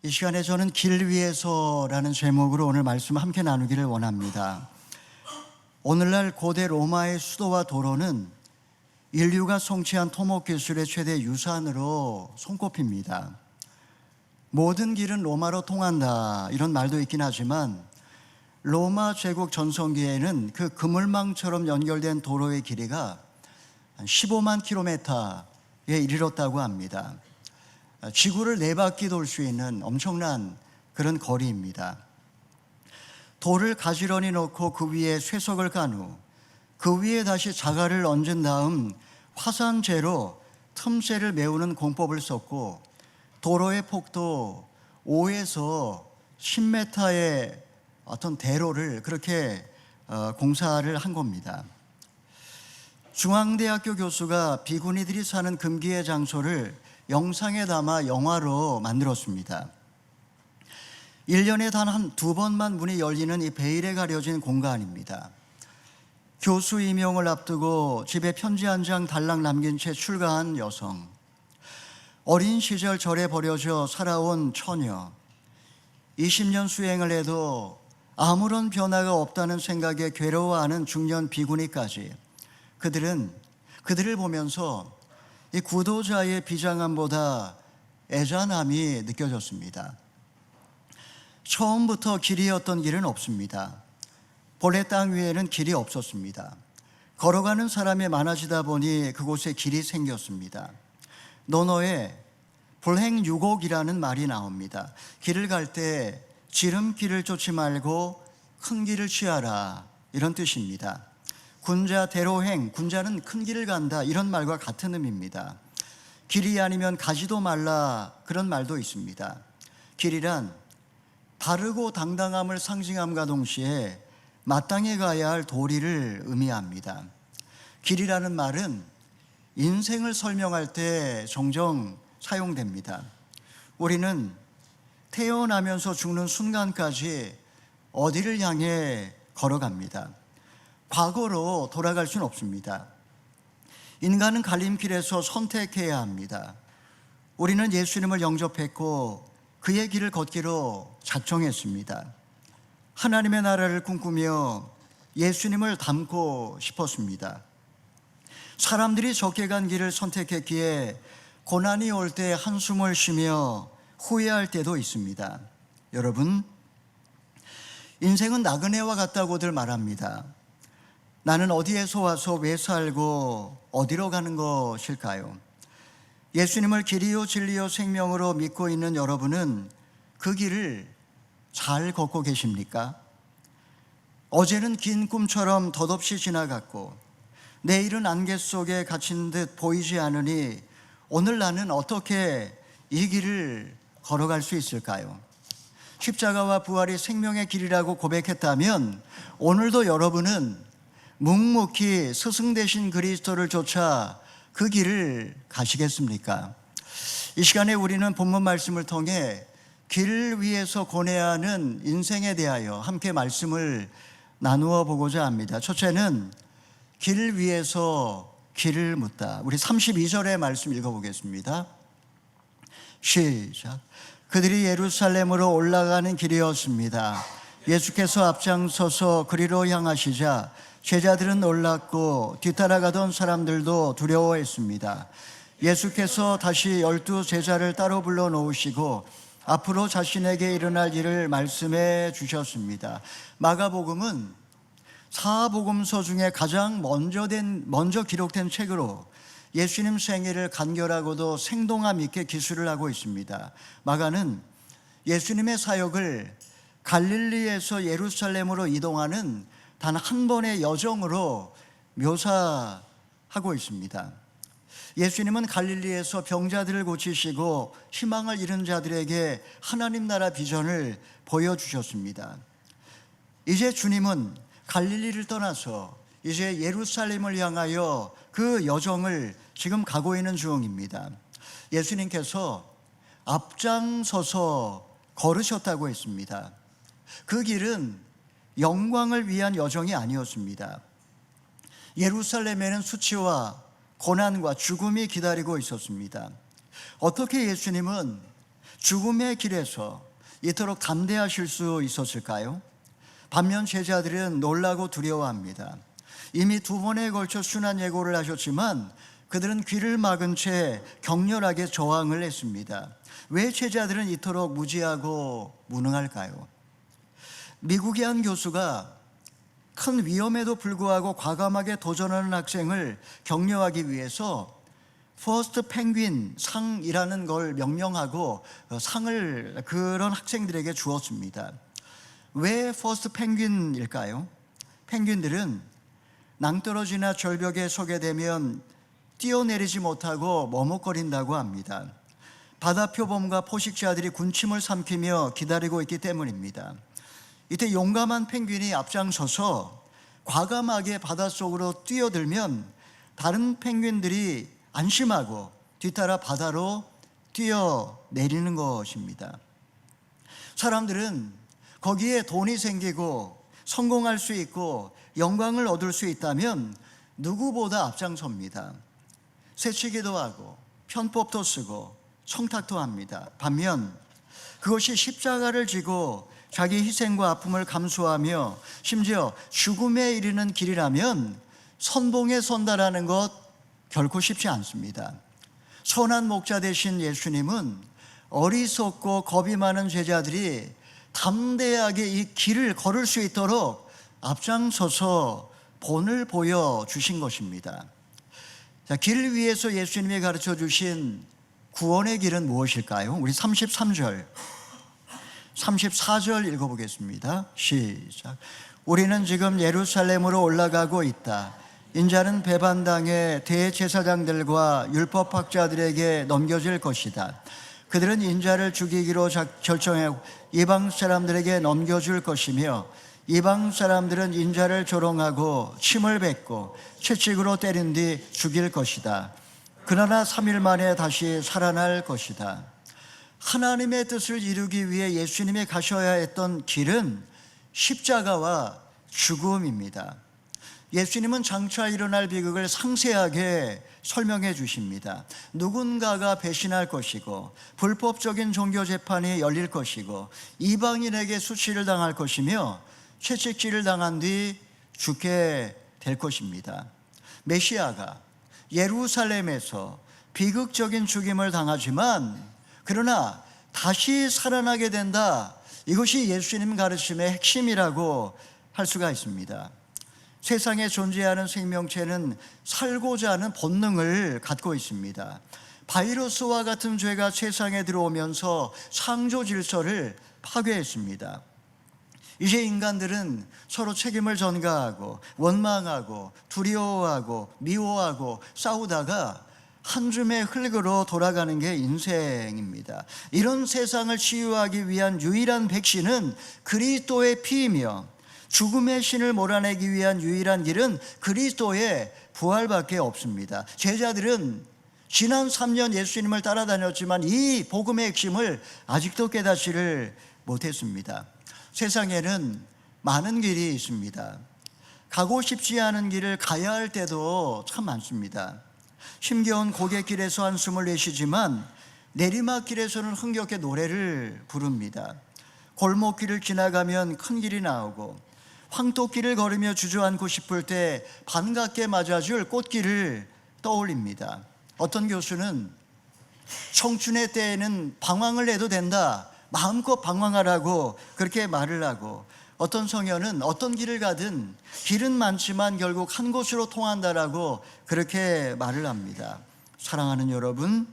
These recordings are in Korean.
이 시간에 저는 길 위에서라는 제목으로 오늘 말씀 함께 나누기를 원합니다. 오늘날 고대 로마의 수도와 도로는 인류가 성취한 토목 기술의 최대 유산으로 손꼽힙니다. 모든 길은 로마로 통한다 이런 말도 있긴 하지만 로마 제국 전성기에는 그 그물망처럼 연결된 도로의 길이가 한 15만 킬로미터에 이르렀다고 합니다. 지구를 4바퀴 돌 수 있는 엄청난 그런 거리입니다. 돌을 가지런히 놓고 그 위에 쇠석을 깐 후 그 위에 다시 자갈을 얹은 다음 화산재로 틈새를 메우는 공법을 썼고 도로의 폭도 5에서 10m의 어떤 대로를 그렇게 공사를 한 겁니다. 중앙대학교 교수가 비구니들이 사는 금기의 장소를 영상에 담아 영화로 만들었습니다. 1년에 단 2번만 문이 열리는 이 베일에 가려진 공간입니다. 교수 임용을 앞두고 집에 편지 한 장 달랑 남긴 채 출가한 여성, 어린 시절 절에 버려져 살아온 처녀, 20년 수행을 해도 아무런 변화가 없다는 생각에 괴로워하는 중년 비구니까지 그들을 보면서 이 구도자의 비장함보다 애잔함이 느껴졌습니다. 처음부터 길이었던 길은 없습니다. 본래 땅 위에는 길이 없었습니다. 걸어가는 사람이 많아지다 보니 그곳에 길이 생겼습니다. 논어에 불행유곡이라는 말이 나옵니다. 길을 갈 때 지름길을 쫓지 말고 큰 길을 취하라 이런 뜻입니다. 군자 대로행, 군자는 큰 길을 간다 이런 말과 같은 의미입니다. 길이 아니면 가지도 말라 그런 말도 있습니다. 길이란 바르고 당당함을 상징함과 동시에 마땅히 가야 할 도리를 의미합니다. 길이라는 말은 인생을 설명할 때 종종 사용됩니다. 우리는 태어나면서 죽는 순간까지 어디를 향해 걸어갑니다. 과거로 돌아갈 수는 없습니다. 인간은 갈림길에서 선택해야 합니다. 우리는 예수님을 영접했고 그의 길을 걷기로 작정했습니다. 하나님의 나라를 꿈꾸며 예수님을 닮고 싶었습니다. 사람들이 적게 간 길을 선택했기에 고난이 올 때 한숨을 쉬며 후회할 때도 있습니다. 여러분, 인생은 나그네와 같다고들 말합니다. 나는 어디에서 와서 왜 살고 어디로 가는 것일까요? 예수님을 길이요 진리요 생명으로 믿고 있는 여러분은 그 길을 잘 걷고 계십니까? 어제는 긴 꿈처럼 덧없이 지나갔고 내일은 안개 속에 갇힌 듯 보이지 않으니 오늘 나는 어떻게 이 길을 걸어갈 수 있을까요? 십자가와 부활이 생명의 길이라고 고백했다면 오늘도 여러분은 묵묵히 스승 되신 그리스도를 쫓아 그 길을 가시겠습니까? 이 시간에 우리는 본문 말씀을 통해 길 위에서 고뇌해야 하는 인생에 대하여 함께 말씀을 나누어 보고자 합니다. 첫째는 길 위에서 길을 묻다. 우리 32절의 말씀 읽어보겠습니다. 시작. 그들이 예루살렘으로 올라가는 길이었습니다. 예수께서 앞장서서 그리로 향하시자 제자들은 놀랐고 뒤따라가던 사람들도 두려워했습니다. 예수께서 다시 12 제자를 따로 불러 놓으시고 앞으로 자신에게 일어날 일을 말씀해 주셨습니다. 마가복음은 사복음서 중에 가장 먼저 기록된 책으로 예수님 생애를 간결하고도 생동함 있게 기술을 하고 있습니다. 마가는 예수님의 사역을 갈릴리에서 예루살렘으로 이동하는 단 한 번의 여정으로 묘사하고 있습니다. 예수님은 갈릴리에서 병자들을 고치시고 희망을 잃은 자들에게 하나님 나라 비전을 보여주셨습니다. 이제 주님은 갈릴리를 떠나서 이제 예루살렘을 향하여 그 여정을 지금 가고 있는 중입니다. 예수님께서 앞장서서 걸으셨다고 했습니다. 그 길은 영광을 위한 여정이 아니었습니다. 예루살렘에는 수치와 고난과 죽음이 기다리고 있었습니다. 어떻게 예수님은 죽음의 길에서 이토록 담대하실 수 있었을까요? 반면 제자들은 놀라고 두려워합니다. 이미 2번에 걸쳐 순환 예고를 하셨지만 그들은 귀를 막은 채 격렬하게 저항을 했습니다. 왜 제자들은 이토록 무지하고 무능할까요? 미국의 한 교수가 큰 위험에도 불구하고 과감하게 도전하는 학생을 격려하기 위해서 퍼스트 펭귄 상이라는 걸 명명하고 상을 그런 학생들에게 주었습니다. 왜 퍼스트 펭귄일까요? 펭귄들은 낭떠러지나 절벽에 서게 되면 뛰어내리지 못하고 머뭇거린다고 합니다. 바다 표범과 포식자들이 군침을 삼키며 기다리고 있기 때문입니다. 이때 용감한 펭귄이 앞장서서 과감하게 바닷속으로 뛰어들면 다른 펭귄들이 안심하고 뒤따라 바다로 뛰어내리는 것입니다. 사람들은 거기에 돈이 생기고 성공할 수 있고 영광을 얻을 수 있다면 누구보다 앞장섭니다. 새치기도 하고 편법도 쓰고 청탁도 합니다. 반면 그것이 십자가를 지고 자기 희생과 아픔을 감수하며 심지어 죽음에 이르는 길이라면 선봉에 선다라는 것 결코 쉽지 않습니다. 선한 목자 되신 예수님은 어리석고 겁이 많은 제자들이 담대하게 이 길을 걸을 수 있도록 앞장서서 본을 보여주신 것입니다. 자, 길 위에서 예수님이 가르쳐 주신 구원의 길은 무엇일까요? 우리 33절 34절 읽어보겠습니다. 시작. 우리는 지금 예루살렘으로 올라가고 있다. 인자는 배반당의 대제사장들과 율법학자들에게 넘겨질 것이다. 그들은 인자를 죽이기로 결정하고 이방 사람들에게 넘겨줄 것이며 이방 사람들은 인자를 조롱하고 침을 뱉고 채찍으로 때린 뒤 죽일 것이다. 그러나 3일 만에 다시 살아날 것이다. 하나님의 뜻을 이루기 위해 예수님이 가셔야 했던 길은 십자가와 죽음입니다. 예수님은 장차 일어날 비극을 상세하게 설명해 주십니다. 누군가가 배신할 것이고 불법적인 종교 재판이 열릴 것이고 이방인에게 수치를 당할 것이며 채찍질을 당한 뒤 죽게 될 것입니다. 메시아가 예루살렘에서 비극적인 죽임을 당하지만 그러나 다시 살아나게 된다. 이것이 예수님 가르침의 핵심이라고 할 수가 있습니다. 세상에 존재하는 생명체는 살고자 하는 본능을 갖고 있습니다. 바이러스와 같은 죄가 세상에 들어오면서 창조 질서를 파괴했습니다. 이제 인간들은 서로 책임을 전가하고 원망하고 두려워하고 미워하고 싸우다가 한 줌의 흙으로 돌아가는 게 인생입니다. 이런 세상을 치유하기 위한 유일한 백신은 그리스도의 피이며 죽음의 신을 몰아내기 위한 유일한 길은 그리스도의 부활밖에 없습니다. 제자들은 지난 3년 예수님을 따라다녔지만 이 복음의 핵심을 아직도 깨닫지를 못했습니다. 세상에는 많은 길이 있습니다. 가고 싶지 않은 길을 가야 할 때도 참 많습니다. 힘겨운 고갯길에서 한숨을 내쉬지만 내리막길에서는 흥겹게 노래를 부릅니다. 골목길을 지나가면 큰 길이 나오고 황토길을 걸으며 주저앉고 싶을 때 반갑게 맞아줄 꽃길을 떠올립니다. 어떤 교수는 청춘의 때에는 방황을 해도 된다, 마음껏 방황하라고 그렇게 말을 하고, 어떤 성현은 어떤 길을 가든 길은 많지만 결국 한 곳으로 통한다라고 그렇게 말을 합니다. 사랑하는 여러분,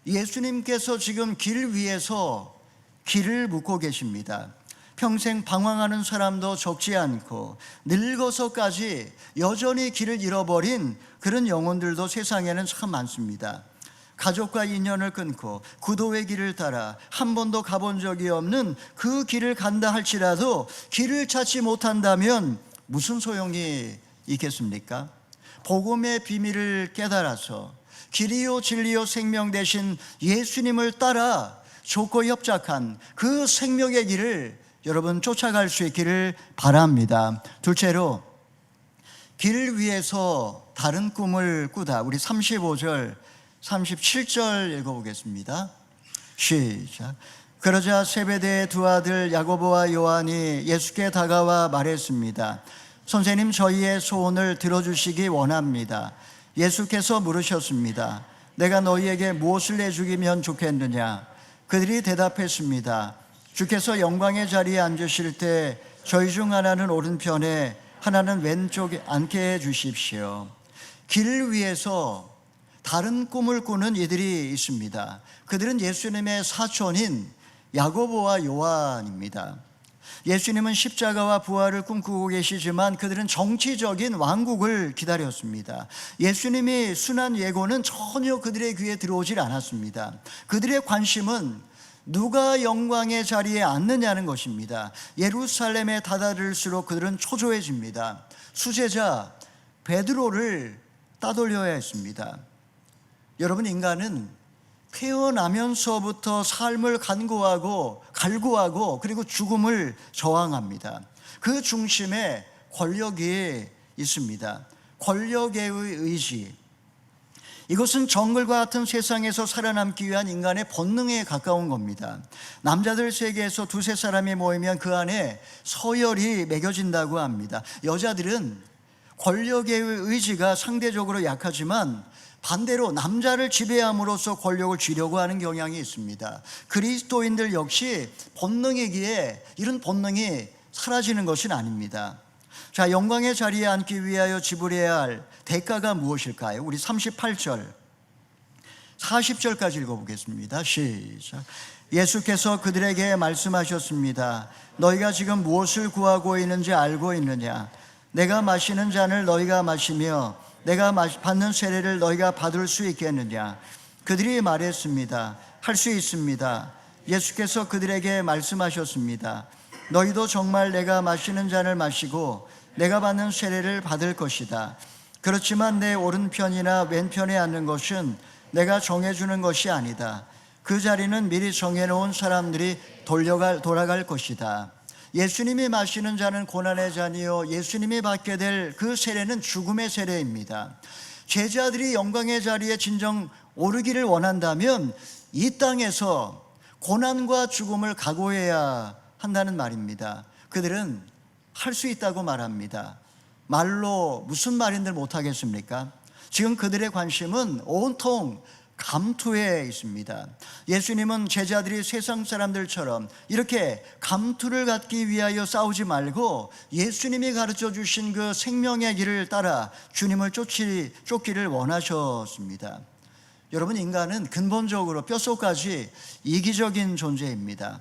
예수님께서 지금 길 위에서 길을 묻고 계십니다. 평생 방황하는 사람도 적지 않고 늙어서까지 여전히 길을 잃어버린 그런 영혼들도 세상에는 참 많습니다. 가족과 인연을 끊고 구도의 길을 따라 한 번도 가본 적이 없는 그 길을 간다 할지라도 길을 찾지 못한다면 무슨 소용이 있겠습니까? 복음의 비밀을 깨달아서 길이요 진리요 생명 되신 예수님을 따라 좋고 협작한 그 생명의 길을 여러분 쫓아갈 수 있기를 바랍니다. 둘째로, 길 위에서 다른 꿈을 꾸다. 우리 35절 37절 읽어보겠습니다. 시작. 그러자 세베대의 두 아들 야고보와 요한이 예수께 다가와 말했습니다. 선생님, 저희의 소원을 들어주시기 원합니다. 예수께서 물으셨습니다. 내가 너희에게 무엇을 내주기면 좋겠느냐? 그들이 대답했습니다. 주께서 영광의 자리에 앉으실 때 저희 중 하나는 오른편에 하나는 왼쪽에 앉게 해 주십시오. 길 위에서 다른 꿈을 꾸는 이들이 있습니다. 그들은 예수님의 사촌인 야고보와 요한입니다. 예수님은 십자가와 부활을 꿈꾸고 계시지만 그들은 정치적인 왕국을 기다렸습니다. 예수님이 순한 예고는 전혀 그들의 귀에 들어오질 않았습니다. 그들의 관심은 누가 영광의 자리에 앉느냐는 것입니다. 예루살렘에 다다를수록 그들은 초조해집니다. 수제자 베드로를 따돌려야 했습니다. 여러분, 인간은 태어나면서부터 삶을 갈구하고 그리고 죽음을 저항합니다. 그 중심에 권력이 있습니다. 권력의 의지. 이것은 정글과 같은 세상에서 살아남기 위한 인간의 본능에 가까운 겁니다. 남자들 세계에서 두세 사람이 모이면 그 안에 서열이 매겨진다고 합니다. 여자들은 권력의 의지가 상대적으로 약하지만 반대로 남자를 지배함으로써 권력을 쥐려고 하는 경향이 있습니다. 그리스도인들 역시 본능이기에 이런 본능이 사라지는 것은 아닙니다. 자, 영광의 자리에 앉기 위하여 지불해야 할 대가가 무엇일까요? 우리 38절, 40절까지 읽어보겠습니다. 시작. 예수께서 그들에게 말씀하셨습니다. 너희가 지금 무엇을 구하고 있는지 알고 있느냐? 내가 마시는 잔을 너희가 마시며 내가 받는 세례를 너희가 받을 수 있겠느냐? 그들이 말했습니다. 할 수 있습니다. 예수께서 그들에게 말씀하셨습니다. 너희도 정말 내가 마시는 잔을 마시고 내가 받는 세례를 받을 것이다. 그렇지만 내 오른편이나 왼편에 앉는 것은 내가 정해주는 것이 아니다. 그 자리는 미리 정해놓은 사람들이 돌아갈 것이다. 예수님이 마시는 잔은 고난의 잔이요 예수님이 받게 될 그 세례는 죽음의 세례입니다. 제자들이 영광의 자리에 진정 오르기를 원한다면 이 땅에서 고난과 죽음을 각오해야 한다는 말입니다. 그들은 할 수 있다고 말합니다. 말로 무슨 말인들 못하겠습니까? 지금 그들의 관심은 온통 감투에 있습니다. 예수님은 제자들이 세상 사람들처럼 이렇게 감투를 갖기 위하여 싸우지 말고 예수님이 가르쳐 주신 그 생명의 길을 따라 주님을 쫓기를 원하셨습니다. 여러분, 인간은 근본적으로 뼛속까지 이기적인 존재입니다.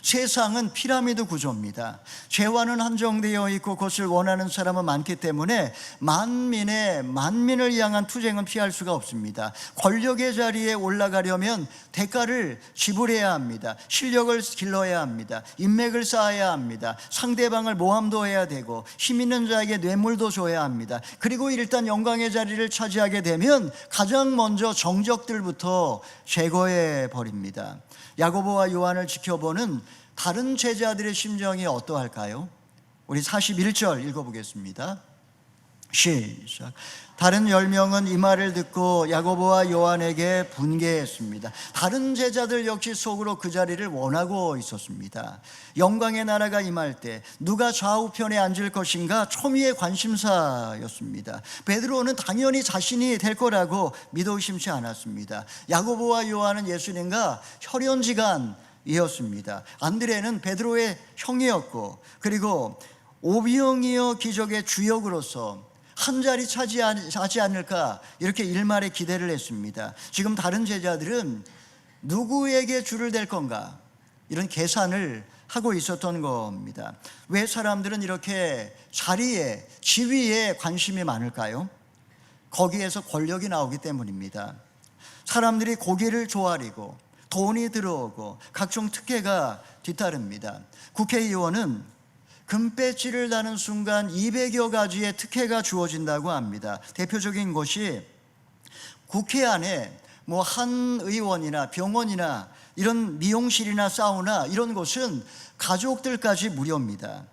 세상은 피라미드 구조입니다. 재화는 한정되어 있고 그것을 원하는 사람은 많기 때문에 만민을 향한 투쟁은 피할 수가 없습니다. 권력의 자리에 올라가려면 대가를 지불해야 합니다. 실력을 길러야 합니다. 인맥을 쌓아야 합니다. 상대방을 모함도 해야 되고 힘 있는 자에게 뇌물도 줘야 합니다. 그리고 일단 영광의 자리를 차지하게 되면 가장 먼저 정적들부터 제거해 버립니다. 야고보와 요한을 지켜보는 다른 제자들의 심정이 어떠할까요? 우리 41절 읽어보겠습니다. 시작. 다른 10명은 이 말을 듣고 야고보와 요한에게 분개했습니다. 다른 제자들 역시 속으로 그 자리를 원하고 있었습니다. 영광의 나라가 임할 때 누가 좌우편에 앉을 것인가 초미의 관심사였습니다. 베드로는 당연히 자신이 될 거라고 믿어 의심치 않았습니다. 야고보와 요한은 예수님과 혈연지간이었습니다. 안드레는 베드로의 형이었고 그리고 오병이어 기적의 주역으로서 한 자리 차지하지 않을까 이렇게 일말의 기대를 했습니다. 지금 다른 제자들은 누구에게 줄을 댈 건가 이런 계산을 하고 있었던 겁니다. 왜 사람들은 이렇게 자리에 지위에 관심이 많을까요? 거기에서 권력이 나오기 때문입니다. 사람들이 고기를 조아리고 돈이 들어오고 각종 특혜가 뒤따릅니다. 국회의원은 금배지를 다는 순간 200여 가지의 특혜가 주어진다고 합니다. 대표적인 것이 국회 안에 한 의원이나 병원이나 이런 미용실이나 사우나 이런 곳은 가족들까지 무료입니다.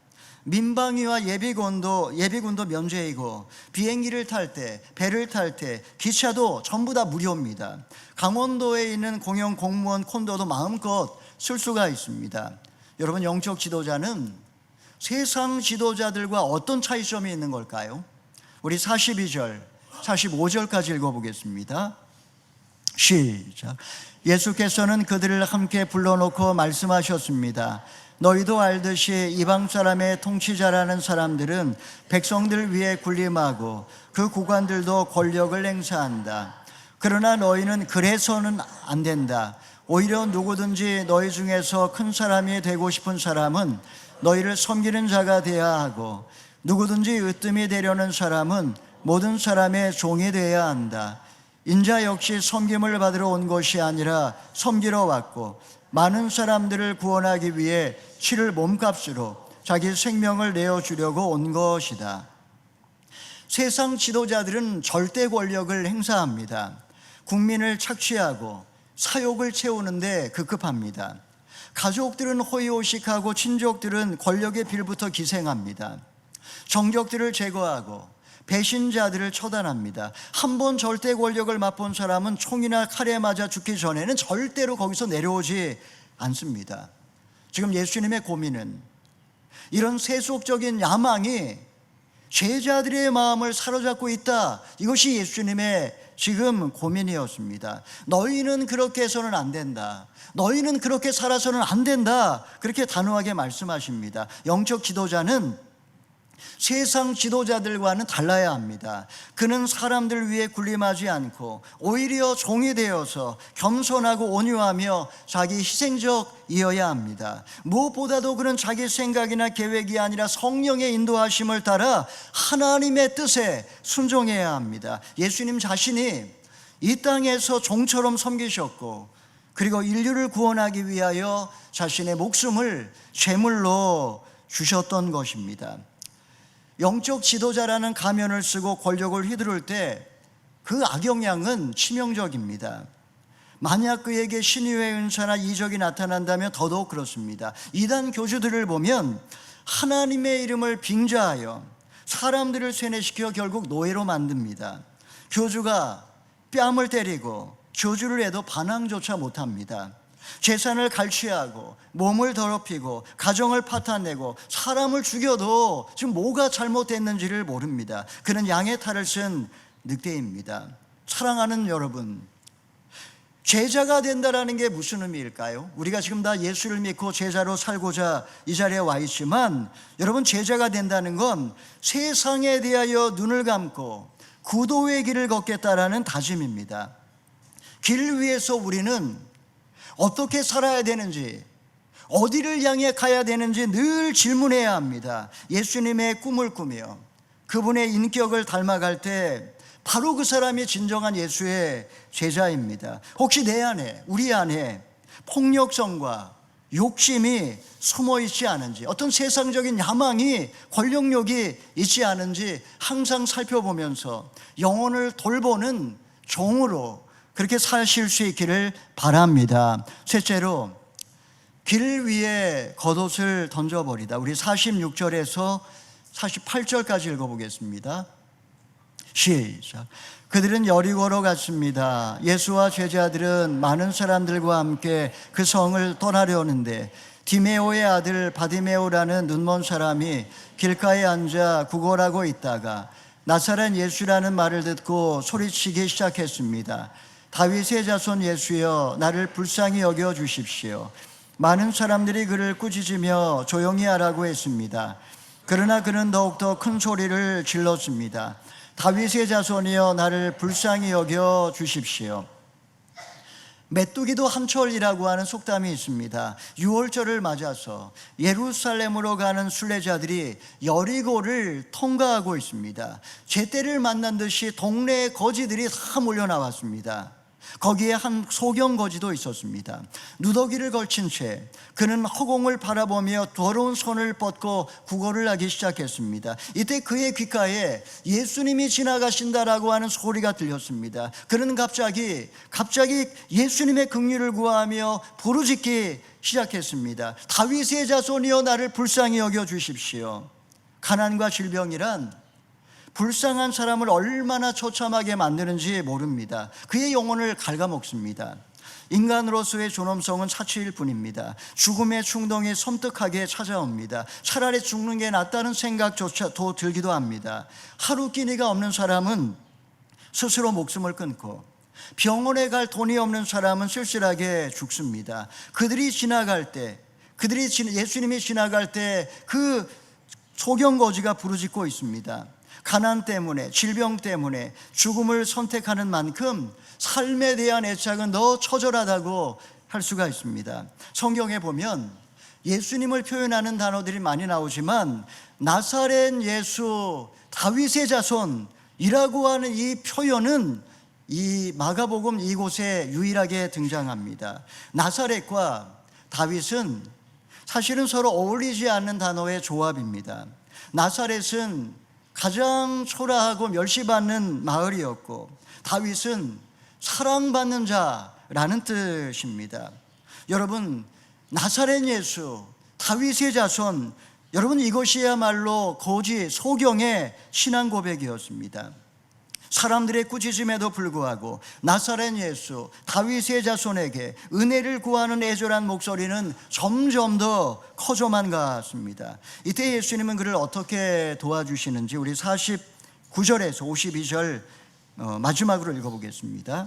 민방위와 예비군도 면제이고, 비행기를 탈 때, 배를 탈 때, 기차도 전부 다 무료입니다. 강원도에 있는 공영 공무원 콘도도 마음껏 쓸 수가 있습니다. 여러분, 영적 지도자는 세상 지도자들과 어떤 차이점이 있는 걸까요? 우리 42절, 45절까지 읽어보겠습니다. 시작. 예수께서는 그들을 함께 불러놓고 말씀하셨습니다. 너희도 알듯이 이방 사람의 통치자라는 사람들은 백성들 위에 군림하고 그 구관들도 권력을 행사한다. 그러나 너희는 그래서는 안 된다. 오히려 누구든지 너희 중에서 큰 사람이 되고 싶은 사람은 너희를 섬기는 자가 되어야 하고, 누구든지 으뜸이 되려는 사람은 모든 사람의 종이 되어야 한다. 인자 역시 섬김을 받으러 온 것이 아니라 섬기러 왔고, 많은 사람들을 구원하기 위해 치를 몸값으로 자기 생명을 내어주려고 온 것이다. 세상 지도자들은 절대 권력을 행사합니다. 국민을 착취하고 사욕을 채우는데 급급합니다. 가족들은 호의호식하고 친족들은 권력의 빌부터 기생합니다. 정적들을 제거하고 배신자들을 처단합니다. 한 번 절대 권력을 맛본 사람은 총이나 칼에 맞아 죽기 전에는 절대로 거기서 내려오지 않습니다. 지금 예수님의 고민은 이런 세속적인 야망이 제자들의 마음을 사로잡고 있다. 이것이 예수님의 지금 고민이었습니다. 너희는 그렇게 해서는 안 된다. 너희는 그렇게 살아서는 안 된다. 그렇게 단호하게 말씀하십니다. 영적 지도자는 세상 지도자들과는 달라야 합니다. 그는 사람들 위해 군림하지 않고 오히려 종이 되어서 겸손하고 온유하며 자기 희생적이어야 합니다. 무엇보다도 그는 자기 생각이나 계획이 아니라 성령의 인도하심을 따라 하나님의 뜻에 순종해야 합니다. 예수님 자신이 이 땅에서 종처럼 섬기셨고, 그리고 인류를 구원하기 위하여 자신의 목숨을 제물로 주셨던 것입니다. 영적 지도자라는 가면을 쓰고 권력을 휘두를 때 그 악영향은 치명적입니다. 만약 그에게 신유의 은사나 이적이 나타난다면 더더욱 그렇습니다. 이단 교주들을 보면 하나님의 이름을 빙자하여 사람들을 세뇌시켜 결국 노예로 만듭니다. 교주가 뺨을 때리고 교주를 해도 반항조차 못합니다. 재산을 갈취하고 몸을 더럽히고 가정을 파탄내고 사람을 죽여도 지금 뭐가 잘못됐는지를 모릅니다. 그는 양의 탈을 쓴 늑대입니다. 사랑하는 여러분, 제자가 된다라는 게 무슨 의미일까요? 우리가 지금 다 예수를 믿고 제자로 살고자 이 자리에 와 있지만, 여러분, 제자가 된다는 건 세상에 대하여 눈을 감고 구도의 길을 걷겠다라는 다짐입니다. 길 위에서 우리는 어떻게 살아야 되는지, 어디를 향해 가야 되는지 늘 질문해야 합니다. 예수님의 꿈을 꾸며 그분의 인격을 닮아갈 때 바로 그 사람이 진정한 예수의 제자입니다. 혹시 내 안에, 우리 안에 폭력성과 욕심이 숨어 있지 않은지, 어떤 세상적인 야망이, 권력욕이 있지 않은지 항상 살펴보면서 영혼을 돌보는 종으로 그렇게 사실 수 있기를 바랍니다. 셋째로, 길 위에 겉옷을 던져버리다. 우리 46절에서 48절까지 읽어보겠습니다. 시작. 그들은 여리고로 갔습니다. 예수와 제자들은 많은 사람들과 함께 그 성을 떠나려는데, 디메오의 아들 바디메오라는 눈먼 사람이 길가에 앉아 구걸하고 있다가 나사렛 예수라는 말을 듣고 소리치기 시작했습니다. 다윗의 자손 예수여, 나를 불쌍히 여겨 주십시오. 많은 사람들이 그를 꾸짖으며 조용히 하라고 했습니다. 그러나 그는 더욱더 큰 소리를 질렀습니다. 다윗의 자손이여, 나를 불쌍히 여겨 주십시오. 메뚜기도 한철이라고 하는 속담이 있습니다. 6월절을 맞아서 예루살렘으로 가는 순례자들이 여리고를 통과하고 있습니다. 제때를 만난 듯이 동네의 거지들이 다 몰려 나왔습니다. 거기에 한 소경 거지도 있었습니다. 누더기를 걸친 채 그는 허공을 바라보며 더러운 손을 뻗고 구걸을 하기 시작했습니다. 이때 그의 귓가에 예수님이 지나가신다라고 하는 소리가 들렸습니다. 그는 갑자기 예수님의 긍휼을 구하며 부르짖기 시작했습니다. 다윗의 자손이여, 나를 불쌍히 여겨 주십시오. 가난과 질병이란 불쌍한 사람을 얼마나 처참하게 만드는지 모릅니다. 그의 영혼을 갉아먹습니다. 인간으로서의 존엄성은 사치일 뿐입니다. 죽음의 충동이 섬뜩하게 찾아옵니다. 차라리 죽는 게 낫다는 생각조차도 들기도 합니다. 하루 끼니가 없는 사람은 스스로 목숨을 끊고 병원에 갈 돈이 없는 사람은 쓸쓸하게 죽습니다. 예수님이 지나갈 때 그 소경거지가 부르짖고 있습니다. 가난 때문에, 질병 때문에 죽음을 선택하는 만큼 삶에 대한 애착은 더 처절하다고 할 수가 있습니다. 성경에 보면 예수님을 표현하는 단어들이 많이 나오지만 나사렛 예수, 다윗의 자손이라고 하는 이 표현은 이 마가복음 이곳에 유일하게 등장합니다. 나사렛과 다윗은 사실은 서로 어울리지 않는 단어의 조합입니다. 나사렛은 가장 초라하고 멸시받는 마을이었고 다윗은 사랑받는 자라는 뜻입니다. 여러분, 나사렛 예수, 다윗의 자손, 여러분, 이것이야말로 거짓 소경의 신앙 고백이었습니다. 사람들의 꾸짖음에도 불구하고 나사렛 예수, 다윗의 자손에게 은혜를 구하는 애절한 목소리는 점점 더 커져만 갔습니다. 이때 예수님은 그를 어떻게 도와주시는지 우리 49절에서 52절 마지막으로 읽어보겠습니다.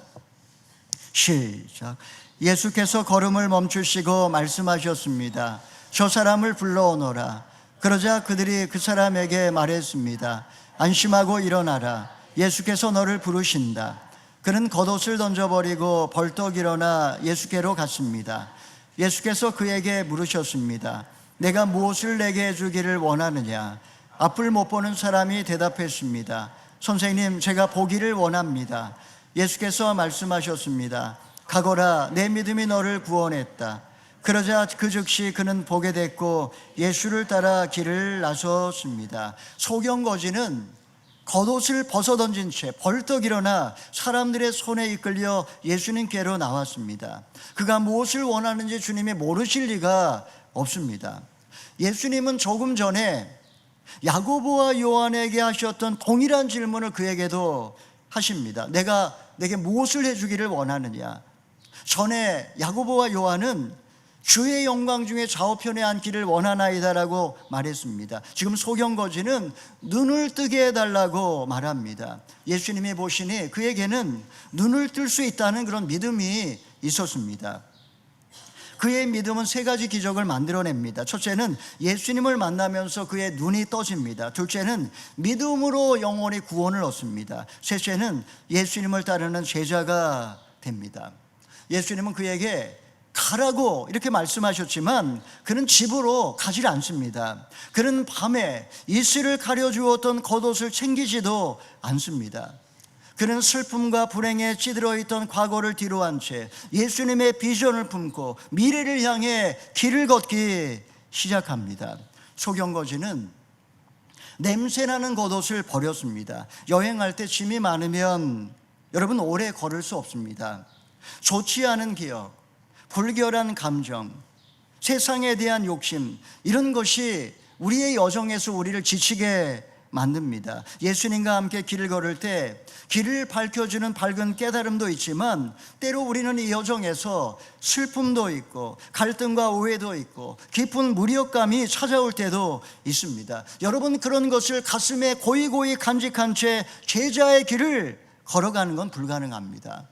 시작. 예수께서 걸음을 멈추시고 말씀하셨습니다. 저 사람을 불러오너라. 그러자 그들이 그 사람에게 말했습니다. 안심하고 일어나라. 예수께서 너를 부르신다. 그는 겉옷을 던져버리고 벌떡 일어나 예수께로 갔습니다. 예수께서 그에게 물으셨습니다. 내가 무엇을 내게 해주기를 원하느냐? 앞을 못 보는 사람이 대답했습니다. 선생님, 제가 보기를 원합니다. 예수께서 말씀하셨습니다. 가거라, 내 믿음이 너를 구원했다. 그러자 그 즉시 그는 보게 됐고 예수를 따라 길을 나섰습니다. 소경거지는 겉옷을 벗어던진 채 벌떡 일어나 사람들의 손에 이끌려 예수님께로 나왔습니다. 그가 무엇을 원하는지 주님이 모르실 리가 없습니다. 예수님은 조금 전에 야고보와 요한에게 하셨던 동일한 질문을 그에게도 하십니다. 내게 무엇을 해주기를 원하느냐? 전에 야고보와 요한은 주의 영광 중에 좌우편에 앉기를 원하나이다라고 말했습니다. 지금 소경거지는 눈을 뜨게 해달라고 말합니다. 예수님이 보시니 그에게는 눈을 뜰 수 있다는 그런 믿음이 있었습니다. 그의 믿음은 세 가지 기적을 만들어냅니다. 첫째는 예수님을 만나면서 그의 눈이 떠집니다. 둘째는 믿음으로 영원히 구원을 얻습니다. 셋째는 예수님을 따르는 제자가 됩니다. 예수님은 그에게 가라고 이렇게 말씀하셨지만 그는 집으로 가지 않습니다. 그는 밤에 이슬을 가려주었던 겉옷을 챙기지도 않습니다. 그는 슬픔과 불행에 찌들어 있던 과거를 뒤로한 채 예수님의 비전을 품고 미래를 향해 길을 걷기 시작합니다. 소경거지는 냄새나는 겉옷을 버렸습니다. 여행할 때 짐이 많으면 여러분 오래 걸을 수 없습니다. 좋지 않은 기억, 불결한 감정, 세상에 대한 욕심, 이런 것이 우리의 여정에서 우리를 지치게 만듭니다. 예수님과 함께 길을 걸을 때 길을 밝혀주는 밝은 깨달음도 있지만 때로 우리는 이 여정에서 슬픔도 있고 갈등과 오해도 있고 깊은 무력감이 찾아올 때도 있습니다. 여러분, 그런 것을 가슴에 고이고이 간직한 채 제자의 길을 걸어가는 건 불가능합니다.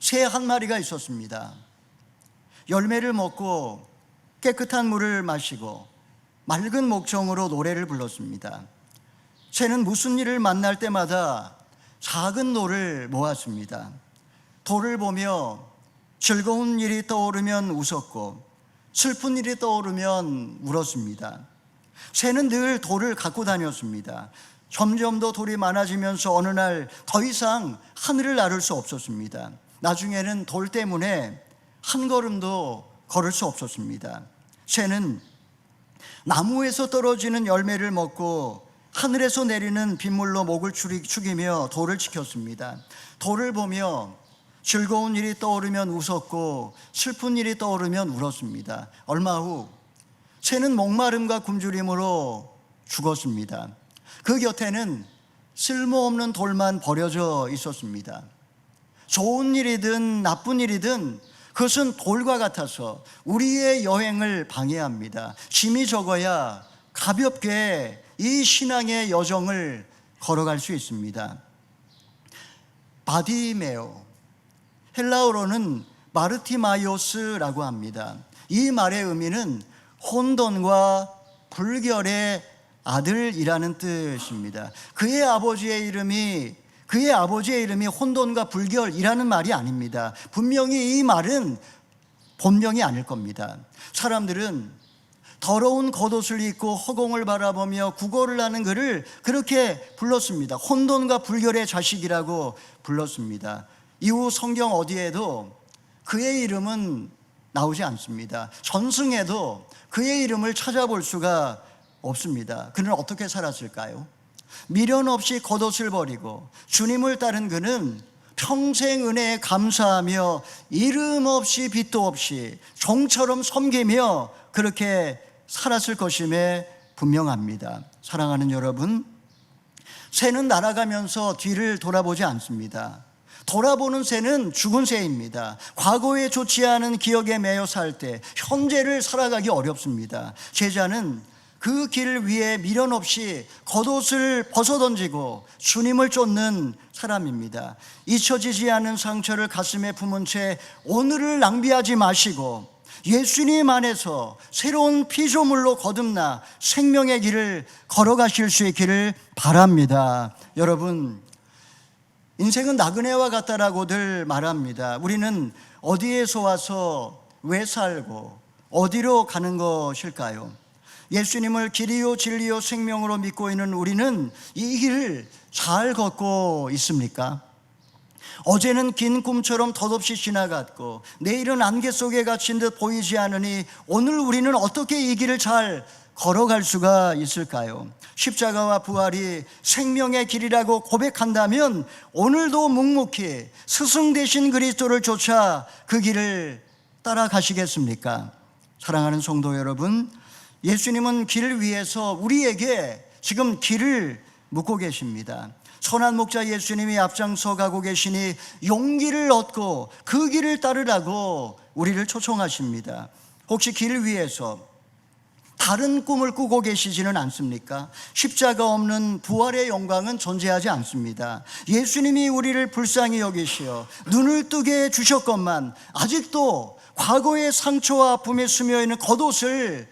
새 한 마리가 있었습니다. 열매를 먹고 깨끗한 물을 마시고 맑은 목청으로 노래를 불렀습니다. 새는 무슨 일을 만날 때마다 작은 돌을 모았습니다. 돌을 보며 즐거운 일이 떠오르면 웃었고 슬픈 일이 떠오르면 울었습니다. 새는 늘 돌을 갖고 다녔습니다. 점점 더 돌이 많아지면서 어느 날 더 이상 하늘을 나를 수 없었습니다. 나중에는 돌 때문에 한 걸음도 걸을 수 없었습니다. 새는 나무에서 떨어지는 열매를 먹고 하늘에서 내리는 빗물로 목을 축이며 돌을 지켰습니다. 돌을 보며 즐거운 일이 떠오르면 웃었고 슬픈 일이 떠오르면 울었습니다. 얼마 후 새는 목마름과 굶주림으로 죽었습니다. 그 곁에는 쓸모없는 돌만 버려져 있었습니다. 좋은 일이든 나쁜 일이든 그것은 돌과 같아서 우리의 여행을 방해합니다. 짐이 적어야 가볍게 이 신앙의 여정을 걸어갈 수 있습니다. 바디메오, 헬라어로는 마르티마이오스라고 합니다. 이 말의 의미는 혼돈과 불결의 아들이라는 뜻입니다. 그의 아버지의 이름이 혼돈과 불결이라는 말이 아닙니다. 분명히 이 말은 본명이 아닐 겁니다. 사람들은 더러운 겉옷을 입고 허공을 바라보며 구걸을 하는 그를 그렇게 불렀습니다. 혼돈과 불결의 자식이라고 불렀습니다. 이후 성경 어디에도 그의 이름은 나오지 않습니다. 전승에도 그의 이름을 찾아볼 수가 없습니다. 그는 어떻게 살았을까요? 미련 없이 겉옷을 버리고 주님을 따른 그는 평생 은혜에 감사하며 이름 없이 빚도 없이 종처럼 섬기며 그렇게 살았을 것임에 분명합니다. 사랑하는 여러분, 새는 날아가면서 뒤를 돌아보지 않습니다. 돌아보는 새는 죽은 새입니다. 과거에 좋지 않은 기억에 매여 살 때 현재를 살아가기 어렵습니다. 제자는 그 길 위에 미련 없이 겉옷을 벗어던지고 주님을 쫓는 사람입니다. 잊혀지지 않은 상처를 가슴에 품은 채 오늘을 낭비하지 마시고 예수님 안에서 새로운 피조물로 거듭나 생명의 길을 걸어가실 수 있기를 바랍니다. 여러분, 인생은 나그네와 같다라고들 말합니다. 우리는 어디에서 와서 왜 살고 어디로 가는 것일까요? 예수님을 길이요 진리요 생명으로 믿고 있는 우리는 이 길을 잘 걷고 있습니까? 어제는 긴 꿈처럼 덧없이 지나갔고 내일은 안개 속에 갇힌 듯 보이지 않으니 오늘 우리는 어떻게 이 길을 잘 걸어갈 수가 있을까요? 십자가와 부활이 생명의 길이라고 고백한다면 오늘도 묵묵히 스승 되신 그리스도를 쫓아 그 길을 따라가시겠습니까? 사랑하는 성도 여러분, 예수님은 길 위에서 우리에게 지금 길을 묻고 계십니다. 선한 목자 예수님이 앞장서 가고 계시니 용기를 얻고 그 길을 따르라고 우리를 초청하십니다. 혹시 길 위에서 다른 꿈을 꾸고 계시지는 않습니까? 십자가 없는 부활의 영광은 존재하지 않습니다. 예수님이 우리를 불쌍히 여기시어 눈을 뜨게 해주셨건만 아직도 과거의 상처와 아픔에 스며있는 겉옷을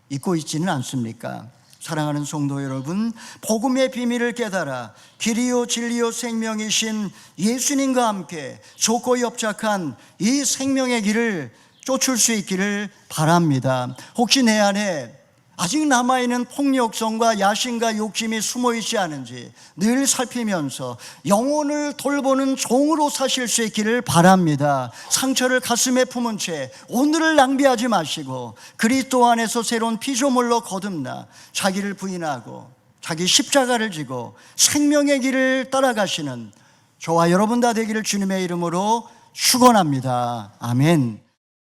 입고 있지는 않습니까? 사랑하는 성도 여러분, 복음의 비밀을 깨달아 길이요 진리요 생명이신 예수님과 함께 좁고 협착한 이 생명의 길을 쫓을 수 있기를 바랍니다. 혹시 내 안에 아직 남아있는 폭력성과 야심과 욕심이 숨어있지 않은지 늘 살피면서 영혼을 돌보는 종으로 사실 수 있기를 바랍니다. 상처를 가슴에 품은 채 오늘을 낭비하지 마시고 그리스도 안에서 새로운 피조물로 거듭나 자기를 부인하고 자기 십자가를 지고 생명의 길을 따라가시는 저와 여러분 다 되기를 주님의 이름으로 축원합니다. 아멘.